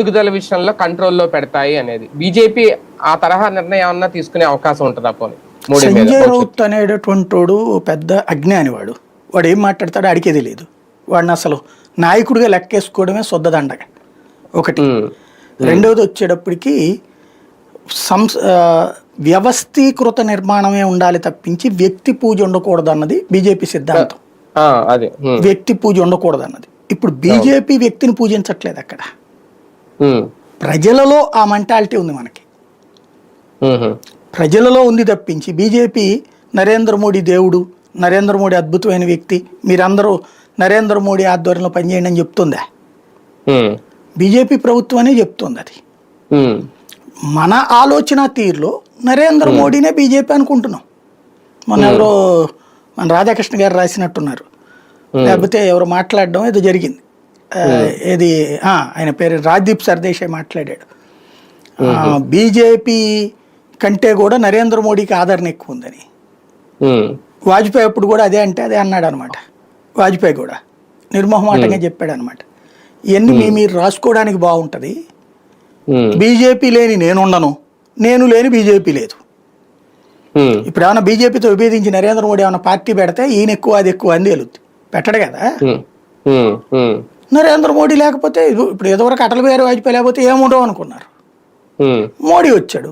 ఎదుగుదల విషయంలో కంట్రోల్లో పెడతాయి అనేది బీజేపీ ఆ తరహా నిర్ణయం ఏమన్నా తీసుకునే అవకాశం ఉంటుందా? పోనీ సంజయ్ రౌత్ అనేటటువంటి వాడు పెద్ద అజ్ఞాని. వాడు ఏం మాట్లాడతాడో అడిగే తెలియదు. వాడిని అసలు నాయకుడిగా లెక్కేసుకోవడమే శుద్ధదండగ ఒకటి. రెండవది వచ్చేటప్పటికి వ్యవస్థీకృత నిర్మాణమే ఉండాలి తప్పించి వ్యక్తి పూజ ఉండకూడదు అన్నది బీజేపీ సిద్ధాంతం. వ్యక్తి పూజ ఉండకూడదు అన్నది. ఇప్పుడు బీజేపీ వ్యక్తిని పూజించట్లేదు అక్కడ. ప్రజలలో ఆ మెంటాలిటీ ఉంది మనకి, ప్రజలలో ఉంది తప్పించి బీజేపీ నరేంద్ర మోడీ దేవుడు, నరేంద్ర మోడీ అద్భుతమైన వ్యక్తి, మీరందరూ నరేంద్ర మోడీ ఆధ్వర్యంలో పనిచేయండి అని చెప్తుందా? బీజేపీ ప్రభుత్వం అనే చెప్తుంది అది. మన ఆలోచన తీరులో నరేంద్ర మోడీనే బీజేపీ అనుకుంటున్నాం. మన ఎవరో మన రాధాకృష్ణ గారు రాసినట్టున్నారు, లేకపోతే ఎవరు మాట్లాడడం ఏదో జరిగింది. ఏది ఆయన పేరు రాజ్దీప్ సర్దేశాయ్ మాట్లాడాడు. బీజేపీ కంటే కూడా నరేంద్ర మోడీకి ఆదరణ ఎక్కువ ఉందని. వాజ్పేయి అప్పుడు కూడా అదే అన్నాడు అనమాట. వాజ్పేయి కూడా నిర్మోహమాటంగా చెప్పాడు అనమాట. ఇవన్నీ మీరు రాసుకోవడానికి బాగుంటుంది. బీజేపీ లేని నేనుండను, నేను లేని బీజేపీ లేదు. ఇప్పుడు ఏమైనా బీజేపీతో విభేదించి నరేంద్ర మోడీ ఏమైనా పార్టీ పెడితే ఈయన ఎక్కువ అది ఎక్కువ అని తేలుద్ది. పెట్టడు కదా. నరేంద్ర మోడీ లేకపోతే ఇప్పుడు ఎదువరకు అటల్ బిహారీ వాజ్పేయి లేకపోతే ఏముండవు అనుకున్నారు. మోడీ వచ్చాడు.